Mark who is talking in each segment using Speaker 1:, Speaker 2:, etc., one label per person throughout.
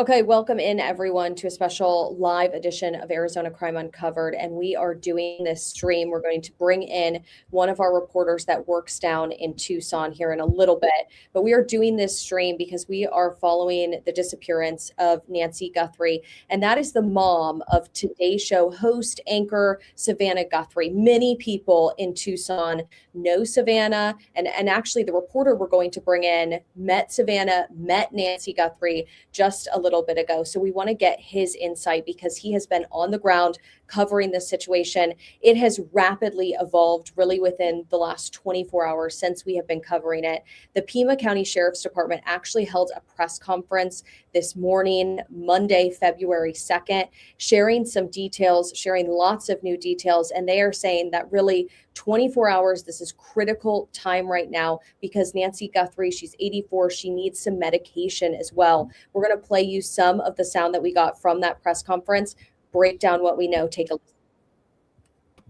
Speaker 1: Okay, welcome in everyone to a special live edition of Arizona Crime Uncovered. And we are doing this stream. We're going to bring in one of our reporters that works down in Tucson here in a little bit. But we are doing this stream because we are following the disappearance of Nancy Guthrie. And that is the mom of Today Show host, anchor Savannah Guthrie. Many people in Tucson know Savannah. And actually, the reporter we're going to bring in met Savannah, met Nancy Guthrie just a little bit ago. So we want to get his insight because he has been on the ground covering this situation. It has rapidly evolved really within the last 24 hours since we have been covering it. The Pima County Sheriff's Department actually held a press conference this morning, Monday, February 2nd, sharing some details, sharing lots of new details. And they are saying that really 24 hours, this is critical time right now because Nancy Guthrie, she's 84, she needs some medication as well. We're going to play you some of the sound that we got from that press conference, break down what we know. Take a listen.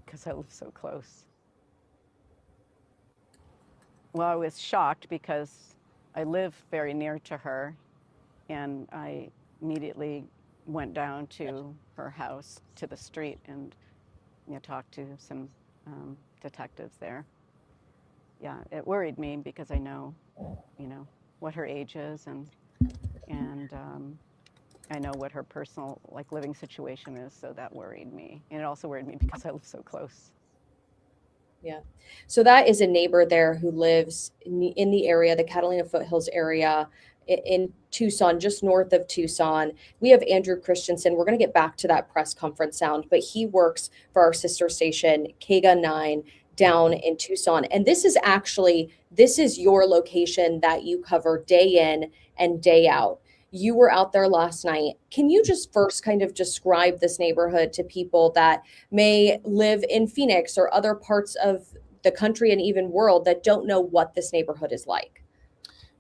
Speaker 2: Because I live so close. Well, I was shocked because I live very near to her, and I immediately went down to her house, to the street, and talked to some detectives there. Yeah, it worried me because I know, what her age is, and I know what her personal living situation is, so that worried me. And it also worried me because I live so close.
Speaker 1: Yeah. So that is a neighbor there who lives in the area, the Catalina Foothills area in Tucson, just north of Tucson. We have Andrew Christensen. We're going to get back to that press conference sound, but he works for our sister station, KGUN 9, down in Tucson. And this is your location that you cover day in and day out. You were out there last night. Can you just first kind of describe this neighborhood to people that may live in Phoenix or other parts of the country and even world that don't know what this neighborhood is like?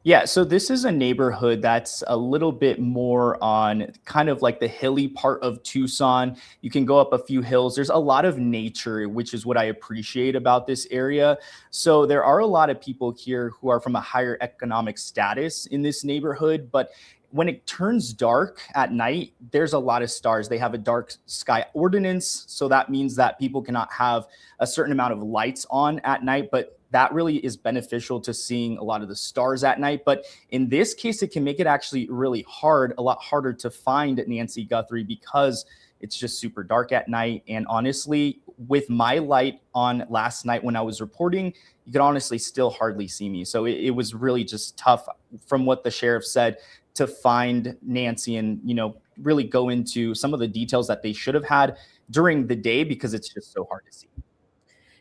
Speaker 3: Yeah, so this is a neighborhood that's a little bit more on kind of like the hilly part of Tucson. You can go up a few hills. There's a lot of nature, which is what I appreciate about this area. So there are a lot of people here who are from a higher economic status in this neighborhood, but when it turns dark at night, there's a lot of stars. They have a dark sky ordinance. So that means that people cannot have a certain amount of lights on at night, but that really is beneficial to seeing a lot of the stars at night. But in this case, it can make it actually really hard, a lot harder to find Nancy Guthrie because it's just super dark at night. And honestly, with my light on last night when I was reporting, you could honestly still hardly see me. So it was really just tough from what the sheriff said to find Nancy and, really go into some of the details that they should have had during the day because it's just so hard to see.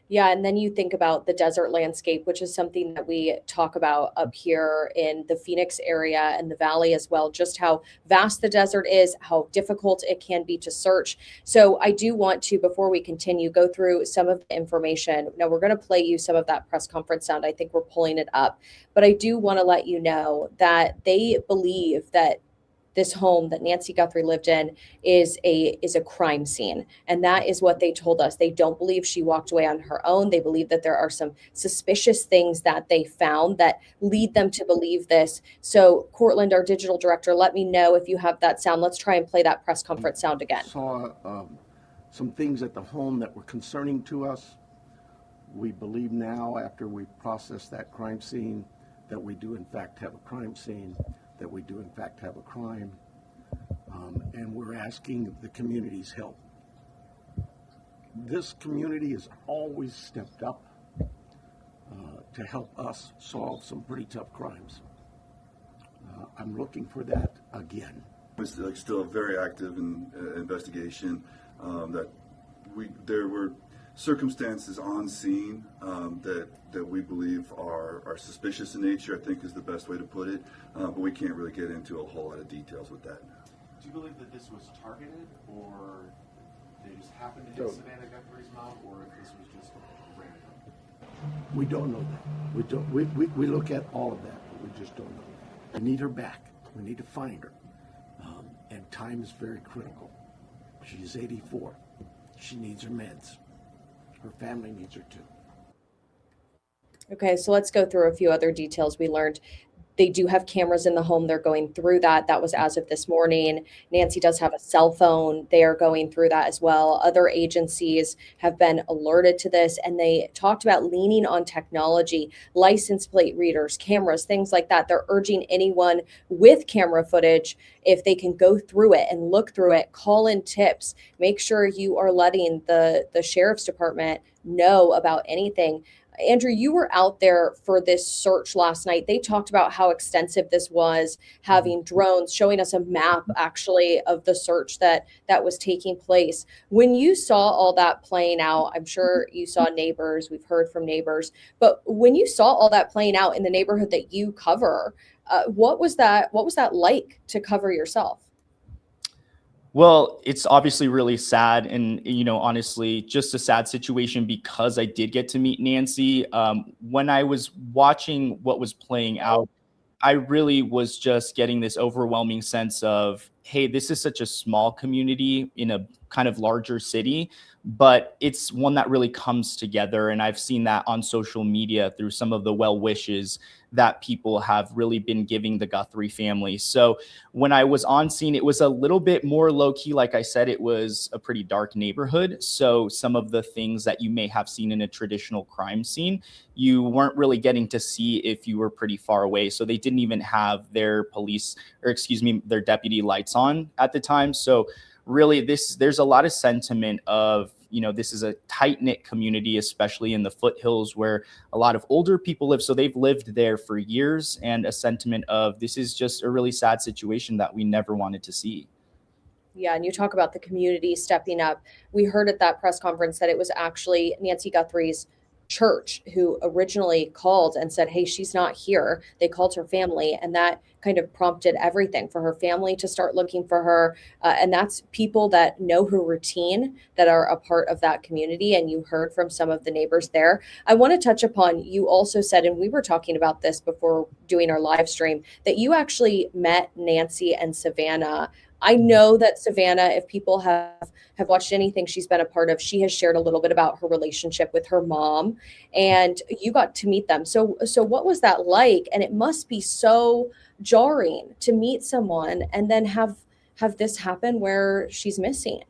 Speaker 1: Yeah, and then you think about the desert landscape, which is something that we talk about up here in the Phoenix area and the valley as well, just how vast the desert is, how difficult it can be to search. So I do want to, before we continue, go through some of the information. Now, we're going to play you some of that press conference sound. I think we're pulling it up. But I do want to let you know that they believe that this home that Nancy Guthrie lived in is a crime scene. And that is what they told us. They don't believe she walked away on her own. They believe that there are some suspicious things that they found that lead them to believe this. So Cortland, our digital director, let me know if you have that sound. Let's try and play that press conference sound again.
Speaker 4: Saw some things at the home that were concerning to us. We believe now, after we process that crime scene, that we do in fact have a crime scene, that we do in fact have a crime, and we're asking the community's help. This community has always stepped up to help us solve some pretty tough crimes. I'm looking for that again.
Speaker 5: It's still a very active investigation. There were circumstances on scene that we believe are suspicious in nature, I think is the best way to put it, but we can't really get into a whole lot of details with that now.
Speaker 6: Do you believe that this was targeted, or they just happened to hit Savannah Guthrie's mom, or if this was just random?
Speaker 4: We don't know that. We look at all of that, but we just don't know. We need her back. We need to find her. And time is very critical. She's 84. She needs her meds. Her family needs her too.
Speaker 1: Okay, so let's go through a few other details we learned. They do have cameras in the home. They're going through that. That was as of this morning. Nancy does have a cell phone. They are going through that as well. Other agencies have been alerted to this, and they talked about leaning on technology, license plate readers, cameras, things like that. They're urging anyone with camera footage, if they can go through it and look through it, call in tips, make sure you are letting the sheriff's department know about anything. Andrew, you were out there for this search last night. They talked about how extensive this was, having drones, showing us a map actually of the search that was taking place. When you saw all that playing out, I'm sure you saw neighbors, we've heard from neighbors, but when you saw all that playing out in the neighborhood that you cover, what was that like to cover yourself?
Speaker 3: Well, it's obviously really sad and, honestly, just a sad situation because I did get to meet Nancy. When I was watching what was playing out, I really was just getting this overwhelming sense of, hey, this is such a small community in a kind of larger city, but it's one that really comes together. And I've seen that on social media through some of the well wishes that people have really been giving the Guthrie family. So when I was on scene, it was a little bit more low key. Like I said, it was a pretty dark neighborhood. So some of the things that you may have seen in a traditional crime scene, you weren't really getting to see if you were pretty far away. So they didn't even have their their deputy lights on at the time. So really there's a lot of sentiment of, this is a tight-knit community, especially in the foothills where a lot of older people live. So they've lived there for years, and a sentiment of this is just a really sad situation that we never wanted to see.
Speaker 1: Yeah, and you talk about the community stepping up. We heard at that press conference that it was actually Nancy Guthrie's church who originally called and said, hey, she's not here. They called her family, and that kind of prompted everything for her family to start looking for her. And that's people that know her routine, that are a part of that community. And you heard from some of the neighbors there. I want to touch upon, you also said, and we were talking about this before doing our live stream, that you actually met Nancy and Savannah. I know that Savannah, if people have watched anything she's been a part of, she has shared a little bit about her relationship with her mom, and you got to meet them. So what was that like? And it must be so jarring to meet someone and then have this happen where she's missing.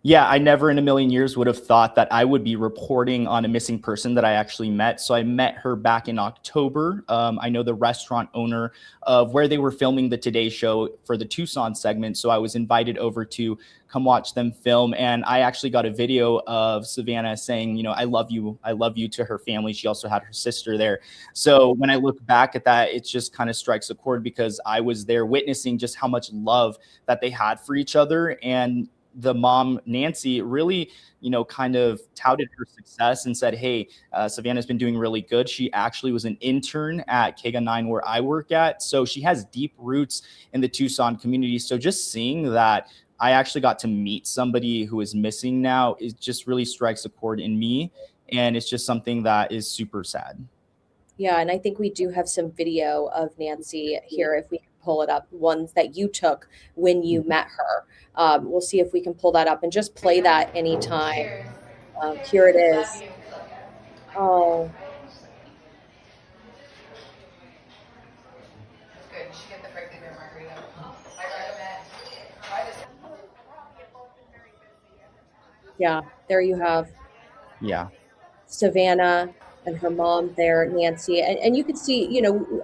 Speaker 3: Yeah, I never in a million years would have thought that I would be reporting on a missing person that I actually met. So I met her back in October. I know the restaurant owner of where they were filming the Today Show for the Tucson segment. So I was invited over to come watch them film. And I actually got a video of Savannah saying, I love you to her family. She also had her sister there. So when I look back at that, it just kind of strikes a chord because I was there witnessing just how much love that they had for each other. And the mom, Nancy, really, kind of touted her success and said, hey, Savannah's been doing really good. She actually was an intern at Kega 9 where I work at. So she has deep roots in the Tucson community. So just seeing that I actually got to meet somebody who is missing now, it just really strikes a chord in me. And it's just something that is super sad.
Speaker 1: Yeah, and I think we do have some video of Nancy here, if we can pull it up, ones that you took when you met her. We'll see if we can pull that up and just play that anytime. Here it is. Oh. Yeah, there you have
Speaker 3: Yeah.
Speaker 1: Savannah and her mom there, Nancy. And you could see,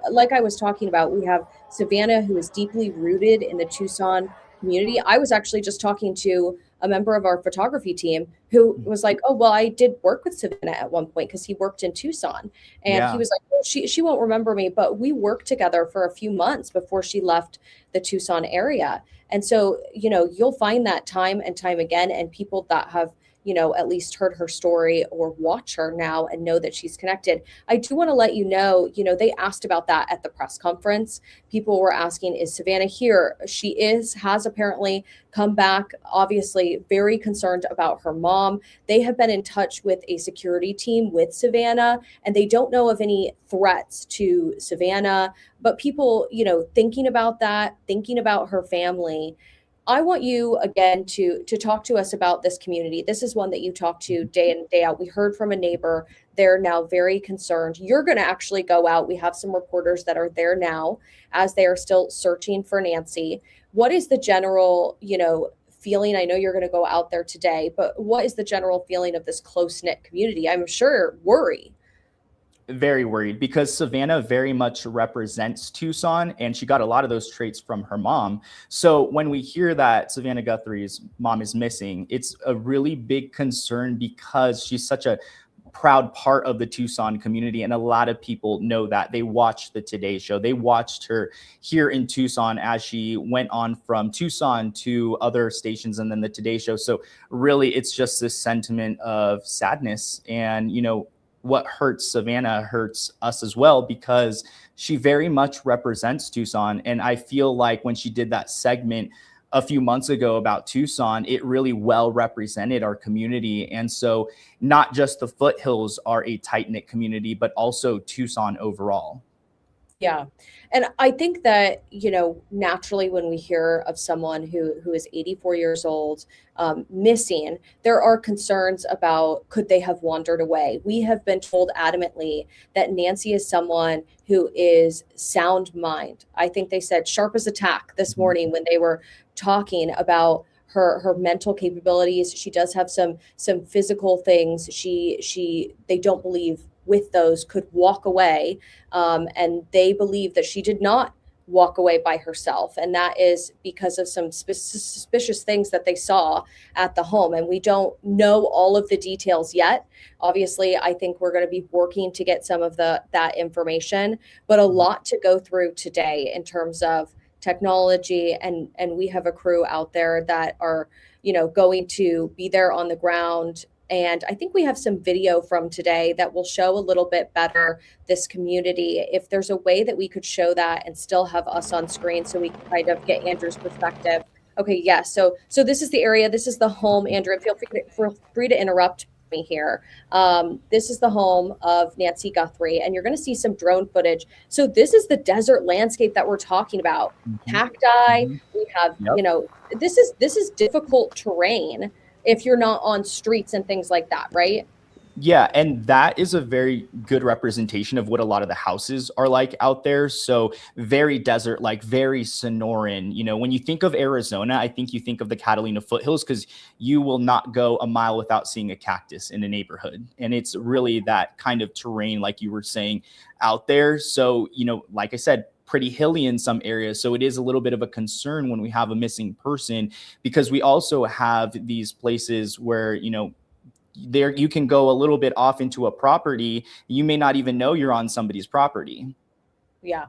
Speaker 1: like I was talking about, we have Savannah, who is deeply rooted in the Tucson community. I was actually just talking to a member of our photography team who was like, oh, well, I did work with Savannah at one point because he worked in Tucson. And he was like, well, she won't remember me, but we worked together for a few months before she left the Tucson area. And so, you'll find that time and time again, and people that have at least heard her story or watch her now and know that she's connected. I do want to let you know, they asked about that at the press conference. People were asking, is Savannah here? She has apparently come back, obviously very concerned about her mom. They have been in touch with a security team with Savannah, and they don't know of any threats to Savannah, but people, thinking about that, thinking about her family, I want you again to talk to us about this community. This is one that you talk to day in and day out. We heard from a neighbor. They're now very concerned. You're going to actually go out. We have some reporters that are there now as they are still searching for Nancy. What is the general, feeling? I know you're going to go out there today, but what is the general feeling of this close-knit community? I'm sure worry.
Speaker 3: Very worried because Savannah very much represents Tucson, and she got a lot of those traits from her mom. So when we hear that Savannah Guthrie's mom is missing, it's a really big concern because she's such a proud part of the Tucson community. And a lot of people know that. They watched the Today Show. They watched her here in Tucson as she went on from Tucson to other stations and then the Today Show. So really, it's just this sentiment of sadness. And, what hurts Savannah hurts us as well, because she very much represents Tucson. And I feel like when she did that segment a few months ago about Tucson, it really well represented our community. And so not just the foothills are a tight-knit community, but also Tucson overall.
Speaker 1: Yeah. And I think that, naturally when we hear of someone who is 84 years old, missing, there are concerns about could they have wandered away. We have been told adamantly that Nancy is someone who is sound mind. I think they said sharp as a tack this morning when they were talking about her mental capabilities. She does have some physical things. They don't believe with those could walk away. And they believe that she did not walk away by herself. And that is because of some suspicious things that they saw at the home. And we don't know all of the details yet. Obviously, I think we're going to be working to get some of that information, but a lot to go through today in terms of technology. And we have a crew out there that are, going to be there on the ground. And I think we have some video from today that will show a little bit better this community. If there's a way that we could show that and still have us on screen so we can kind of get Andrew's perspective. Okay, yes. So this is the area. This is the home, Andrew. Feel free to interrupt me here. This is the home of Nancy Guthrie, and you're going to see some drone footage. So this is the desert landscape that we're talking about. Cacti. We have, this is difficult terrain if you're not on streets and things like that, right?
Speaker 3: Yeah, and that is a very good representation of what a lot of the houses are like out there. So very desert, like very Sonoran. When you think of Arizona, I think you think of the Catalina foothills because you will not go a mile without seeing a cactus in a neighborhood. And it's really that kind of terrain, like you were saying, out there. So, like I said, pretty hilly in some areas. So it is a little bit of a concern when we have a missing person, because we also have these places where, there you can go a little bit off into a property. You may not even know you're on somebody's property.
Speaker 1: Yeah.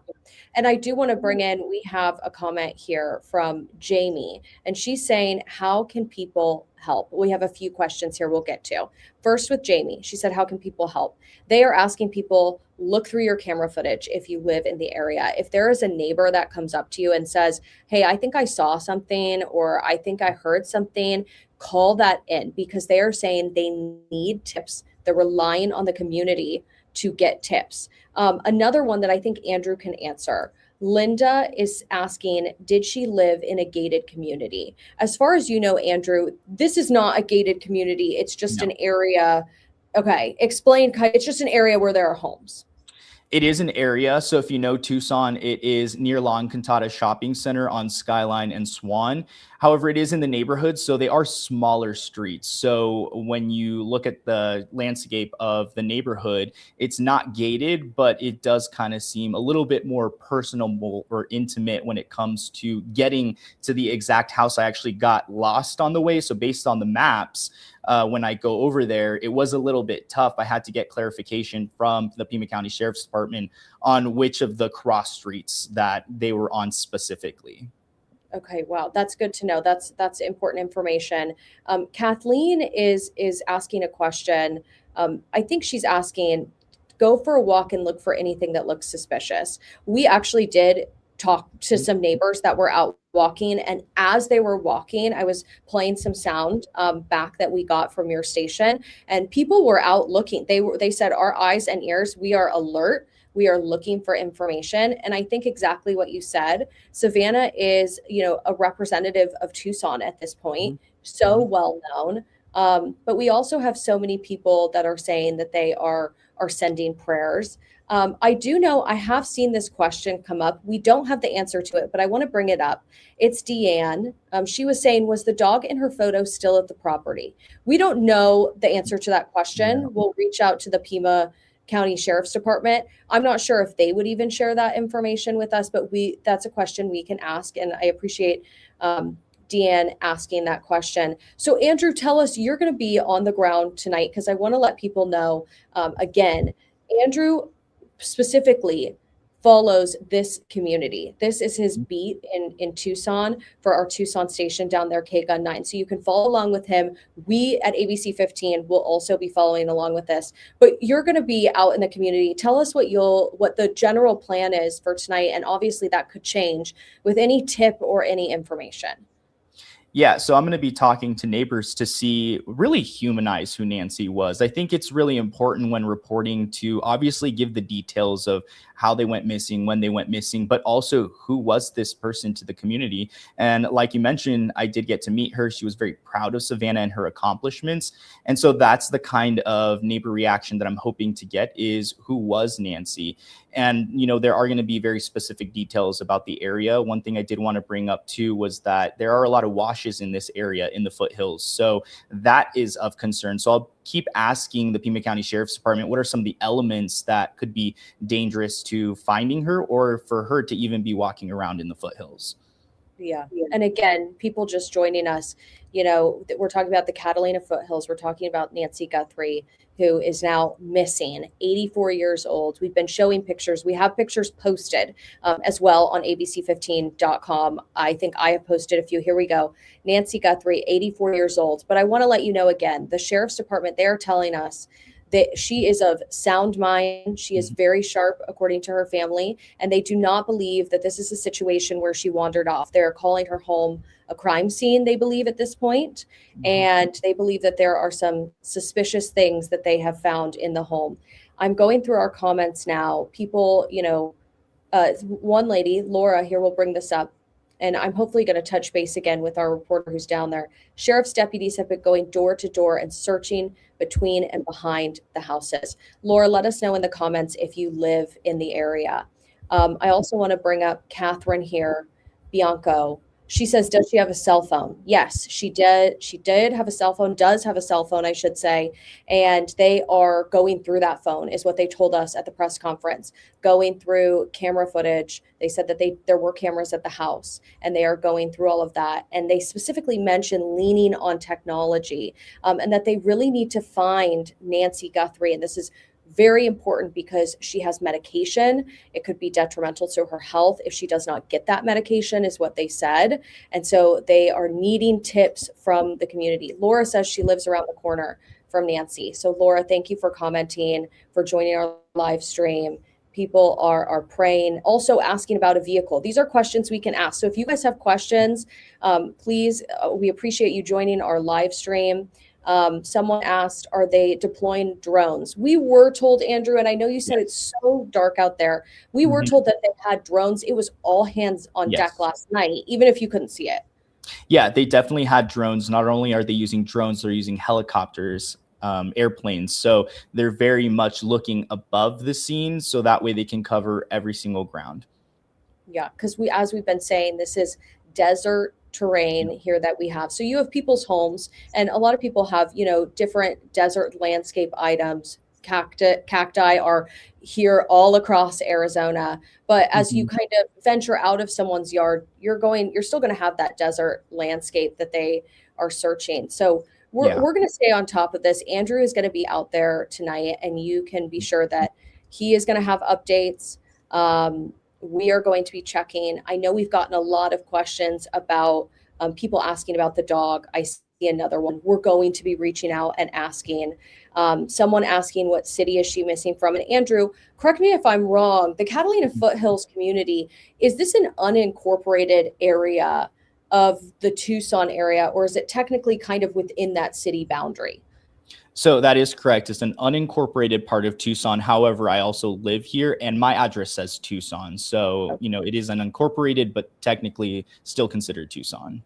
Speaker 1: And I do want to bring in, we have a comment here from Jamie, and she's saying, how can people help? We have a few questions here we'll get to. First with Jamie, she said, how can people help? They are asking people, look through your camera footage if you live in the area. If there is a neighbor that comes up to you and says, hey, I think I saw something, or I think I heard something, call that in, because they are saying they need tips. They're relying on the community to get tips. Another one that I think Andrew can answer. Linda is asking, did she live in a gated community? As far as you know, Andrew, this is not a gated community. It's just an area. Okay, explain. It's just an area where there are homes.
Speaker 3: It is an area. So if you know Tucson, it is near La Encantada Shopping Center on Skyline and Swan. However, it is in the neighborhood, so they are smaller streets. So when you look at the landscape of the neighborhood, it's not gated, but it does kind of seem a little bit more personable or intimate when it comes to getting to the exact house. I actually got lost on the way. So based on the maps, when I go over there, it was a little bit tough. I had to get clarification from the Pima County Sheriff's Department on which of the cross streets that they were on specifically.
Speaker 1: Okay, wow, that's good to know. That's important information. Kathleen is asking a question. I think she's asking, go for a walk and look for anything that looks suspicious. We actually did talk to some neighbors that were out walking, and as they were walking, I was playing some sound back that we got from your station, and people were out looking. They said, our eyes and ears, we are alert. We are looking for information. And I think exactly what you said, Savannah is, a representative of Tucson at this point, so well known. But we also have so many people that are saying that they are sending prayers. I do know I have seen this question come up. We don't have the answer to it, but I want to bring it up. It's Deanne. She was saying, was the dog in her photo still at the property? We don't know the answer to that question.
Speaker 3: Yeah.
Speaker 1: We'll reach out to the Pima County Sheriff's Department. I'm not sure if they would even share that information with us, but that's a question we can ask. And I appreciate Deanne asking that question. So Andrew, tell us, you're going to be on the ground tonight, because I want to let people know, again, Andrew specifically follows this community. This is his beat in Tucson for our Tucson station down there, KGUN 9. So you can follow along with him. We at ABC 15 will also be following along with this. But you're going to be out in the community. Tell us what the general plan is for tonight, and obviously that could change with any tip or any information.
Speaker 3: Yeah, so I'm going to be talking to neighbors to really humanize who Nancy was. I think it's really important when reporting to obviously give the details of how they went missing, when they went missing, but also who was this person to the community. And like you mentioned, I did get to meet her. She was very proud of Savannah and her accomplishments. And so that's the kind of neighbor reaction that I'm hoping to get, is who was Nancy? And, there are going to be very specific details about the area. One thing I did want to bring up too was that there are a lot of washes in this area in the foothills. So that is of concern. So I'll keep asking the Pima County Sheriff's Department, what are some of the elements that could be dangerous to finding her, or for her to even be walking around in the foothills?
Speaker 1: Yeah. And again, people just joining us, we're talking about the Catalina foothills. We're talking about Nancy Guthrie, who is now missing, 84 years old. We've been showing pictures. We have pictures posted as well on abc15.com. I think I have posted a few. Here we go. Nancy Guthrie, 84 years old. But I want to let you know again, the Sheriff's Department, they're telling us that she is of sound mind. She is very sharp, according to her family, and they do not believe that this is a situation where she wandered off. They're calling her home a crime scene, they believe, at this point, and they believe that there are some suspicious things that they have found in the home. I'm going through our comments now. People, one lady, Laura, here, will bring this up, and I'm hopefully going to touch base again with our reporter who's down there. Sheriff's deputies have been going door to door and searching between and behind the houses. Laura, let us know in the comments if you live in the area. I also want to bring up Catherine here, Bianco. She says, does she have a cell phone? Yes, she did. She did have a cell phone, does have a cell phone, I should say. And they are going through that phone, is what they told us at the press conference, going through camera footage. They said that there were cameras at the house, and they are going through all of that. And they specifically mentioned leaning on technology, and that they really need to find Nancy Guthrie. And this is very important because she has medication. It could be detrimental to her health if she does not get that medication, is what they said. And so they are needing tips from the community. Laura says she lives around the corner from Nancy. So Laura, thank you for commenting, for joining our live stream. People are praying, also asking about a vehicle. These are questions we can ask. So if you guys have questions, please, we appreciate you joining our live stream. Someone asked, are they deploying drones? We were told, Andrew, and I know you said it's so dark out there. We were told that they had drones. It was all hands on deck last night, even if you couldn't see it.
Speaker 3: Yeah, they definitely had drones. Not only are they using drones, they're using helicopters, airplanes. So they're very much looking above the scene, so that way they can cover every single ground.
Speaker 1: Yeah, because as we've been saying, this is desert terrain here that we have. So you have people's homes, and a lot of people have, different desert landscape items. Cacti are here all across Arizona. But as you kind of venture out of someone's yard, you're still going to have that desert landscape that they are searching. So we're going to stay on top of this. Andrew is going to be out there tonight, and you can be sure that he is going to have updates. We are going to be checking. I know we've gotten a lot of questions about people asking about the dog. I see another one. We're going to be reaching out and asking. Someone asking, what city is she missing from? And Andrew, correct me if I'm wrong, the Catalina Foothills community, is this an unincorporated area of the Tucson area, or is it technically kind of within that city boundary?
Speaker 3: So that is correct. It's an unincorporated part of Tucson. However, I also live here and my address says Tucson. So, it is an unincorporated, but technically still considered Tucson.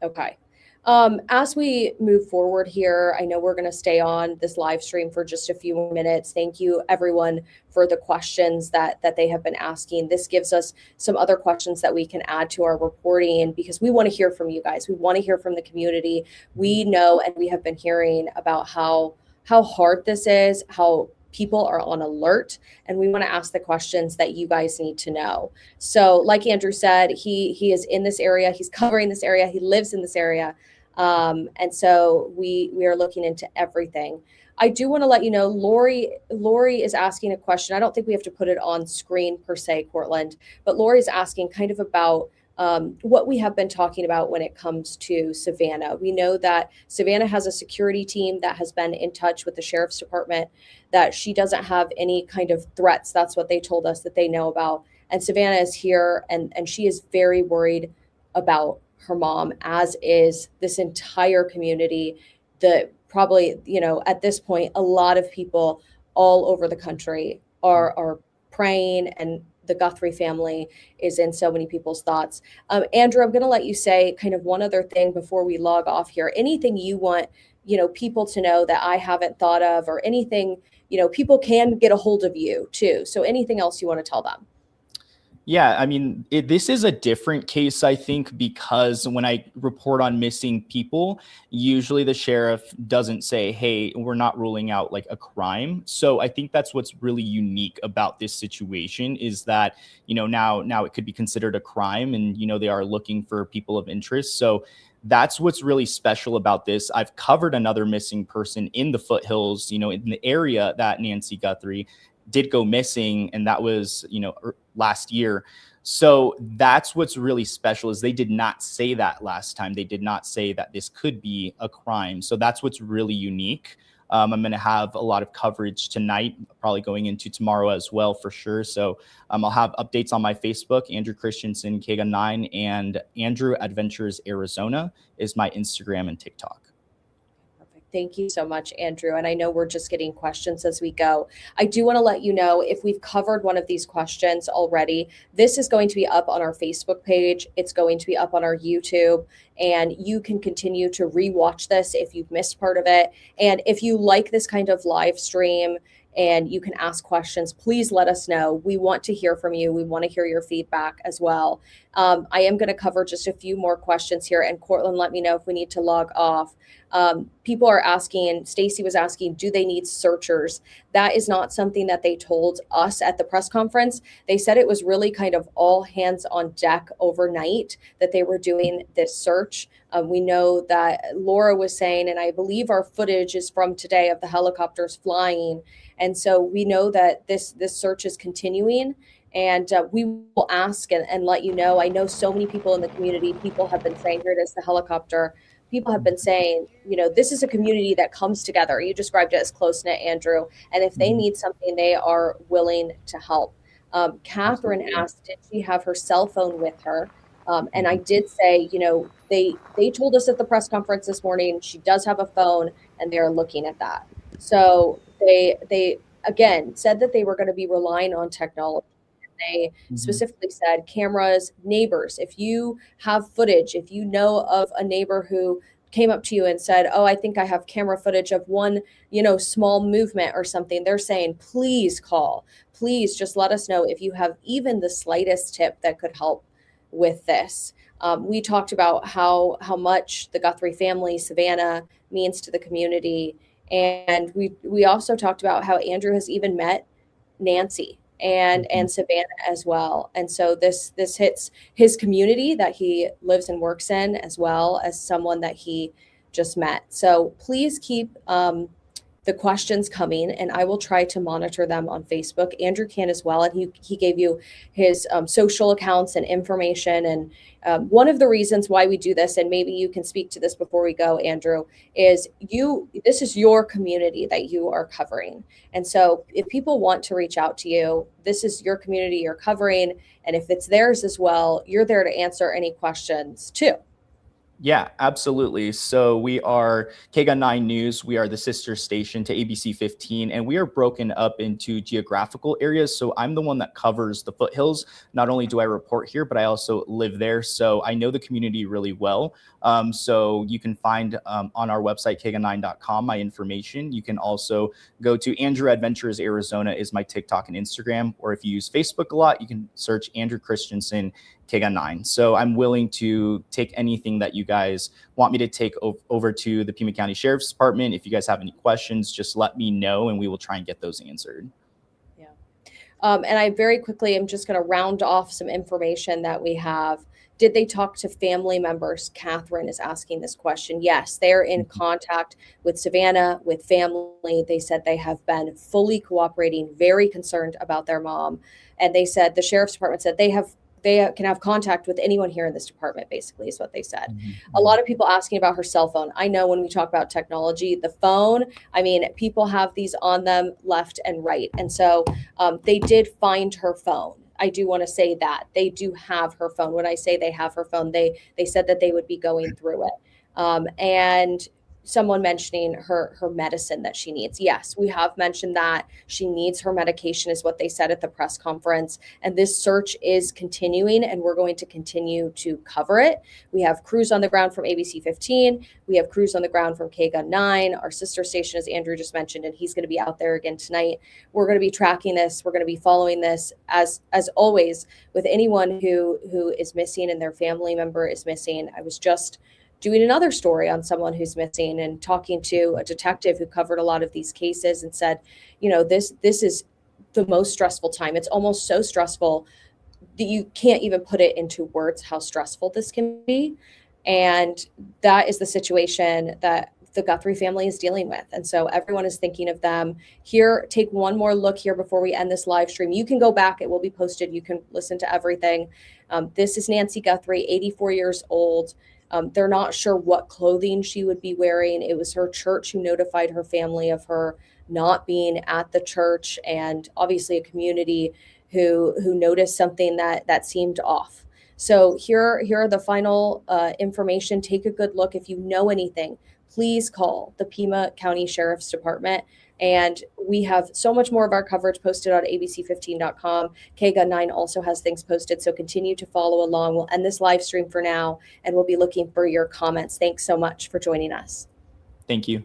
Speaker 1: Okay. As we move forward here, I know we're going to stay on this live stream for just a few more minutes. Thank you, everyone, for the questions that they have been asking. This gives us some other questions that we can add to our reporting because we want to hear from you guys. We want to hear from the community. We know and we have been hearing about how hard this is, how people are on alert, and we want to ask the questions that you guys need to know. So like Andrew said, he is in this area, he's covering this area, he lives in this area. And so we are looking into everything. I do want to let you know, Lori is asking a question. I don't think we have to put it on screen per se, Cortland, but Lori is asking kind of about what we have been talking about when it comes to Savannah. We know that Savannah has a security team that has been in touch with the sheriff's department, that she doesn't have any kind of threats. That's what they told us that they know about. And Savannah is here and she is very worried about her mom, as is this entire community. Probably, at this point, a lot of people all over the country are praying, and the Guthrie family is in so many people's thoughts. Andrew, I'm going to let you say kind of one other thing before we log off here. Anything you want, people to know that I haven't thought of, or anything, people can get a hold of you too. So anything else you want to tell them?
Speaker 3: Yeah, I mean, this is a different case, I think, because when I report on missing people, usually the sheriff doesn't say, hey, we're not ruling out like a crime. So I think that's what's really unique about this situation is that, now it could be considered a crime and, they are looking for people of interest. So that's what's really special about this. I've covered another missing person in the foothills, in the area that Nancy Guthrie did go missing, and that was last year. So that's what's really special is they did not say that last time. They did not say that this could be a crime. So that's what's really unique. I'm going to have a lot of coverage tonight, probably going into tomorrow as well for sure. So I'll have updates on my Facebook, Andrew Christensen KGA9, and Andrew Adventures Arizona is my Instagram and TikTok.
Speaker 1: Thank you so much, Andrew. And I know we're just getting questions as we go. I do want to let you know, if we've covered one of these questions already, this is going to be up on our Facebook page. It's going to be up on our YouTube, and you can continue to rewatch this if you've missed part of it. And if you like this kind of live stream and you can ask questions, please let us know. We want to hear from you. We want to hear your feedback as well. I am going to cover just a few more questions here, and Cortland, let me know if we need to log off. People are asking, Stacy was asking, do they need searchers? That is not something that they told us at the press conference. They said it was really kind of all hands on deck overnight that they were doing this search. We know that Laura was saying, and I believe our footage is from today of the helicopters flying. And so we know that this search is continuing. And we will ask and let you know. I know so many people in the community, people have been saying, here it is, the helicopter. People have been saying, this is a community that comes together. You described it as close-knit, Andrew. And if they need something, they are willing to help. Catherine asked, did she have her cell phone with her? And I did say, they told us at the press conference this morning, she does have a phone, and they're looking at that. So they again said that they were going to be relying on technology. They specifically said cameras, neighbors. If you have footage, if you know of a neighbor who came up to you and said, oh, I think I have camera footage of one, small movement or something, they're saying, please call. Please just let us know if you have even the slightest tip that could help with this. We talked about how much the Guthrie family, Savannah, means to the community. And we also talked about how Andrew has even met Nancy and Savannah as well. And so this hits his community that he lives and works in, as well as someone that he just met. So please keep the questions coming, and I will try to monitor them on Facebook. Andrew can as well, and he gave you his social accounts and information. And one of the reasons why we do this, and maybe you can speak to this before we go, Andrew, is this is your community that you are covering. And so if people want to reach out to you, this is your community you're covering. And if it's theirs as well, you're there to answer any questions too.
Speaker 3: Yeah, absolutely. So we are KGUN 9 News. We are the sister station to ABC 15, and we are broken up into geographical areas. So I'm the one that covers the foothills. Not only do I report here, but I also live there. So I know the community really well. So you can find on our website, kgun9.com, my information. You can also go to Andrew Adventures Arizona is my TikTok and Instagram. Or if you use Facebook a lot, you can search Andrew Christensen KGUN 9. So I'm willing to take anything that you guys want me to take over to the Pima County Sheriff's Department. If you guys have any questions, just let me know and we will try and get those answered.
Speaker 1: Yeah. And I very quickly am just going to round off some information that we have. Did they talk to family members? Catherine is asking this question. Yes, they're in contact with Savannah, with family. They said they have been fully cooperating, very concerned about their mom. And they said, the Sheriff's Department said they can have contact with anyone here in this department, basically, is what they said. A lot of people asking about her cell phone. I know when we talk about technology, the phone, I mean, people have these on them left and right. And so they did find her phone. I do want to say that they do have her phone. When I say they have her phone, they said that they would be going through it. And someone mentioning her medicine that she needs. Yes, we have mentioned that she needs her medication is what they said at the press conference. And this search is continuing and we're going to continue to cover it. We have crews on the ground from ABC 15. We have crews on the ground from KGUN 9, our sister station, as Andrew just mentioned, and he's going to be out there again tonight. We're going to be tracking this. We're going to be following this as always with anyone who is missing and their family member is missing. I was just doing another story on someone who's missing and talking to a detective who covered a lot of these cases and said, you know, this is the most stressful time. It's almost so stressful that you can't even put it into words how stressful this can be. And that is the situation that the Guthrie family is dealing with. And so everyone is thinking of them. Here, take one more look here before we end this live stream. You can go back. It will be posted. You can listen to everything. This is Nancy Guthrie, 84 years old. They're not sure what clothing she would be wearing. It was her church who notified her family of her not being at the church, and obviously a community who noticed something that seemed off. So here are the final information. Take a good look. If you know anything, please call the Pima County Sheriff's Department. And we have so much more of our coverage posted on abc15.com. KGUN 9 also has things posted, so continue to follow along. We'll end this live stream for now, and we'll be looking for your comments. Thanks so much for joining us.
Speaker 3: Thank you.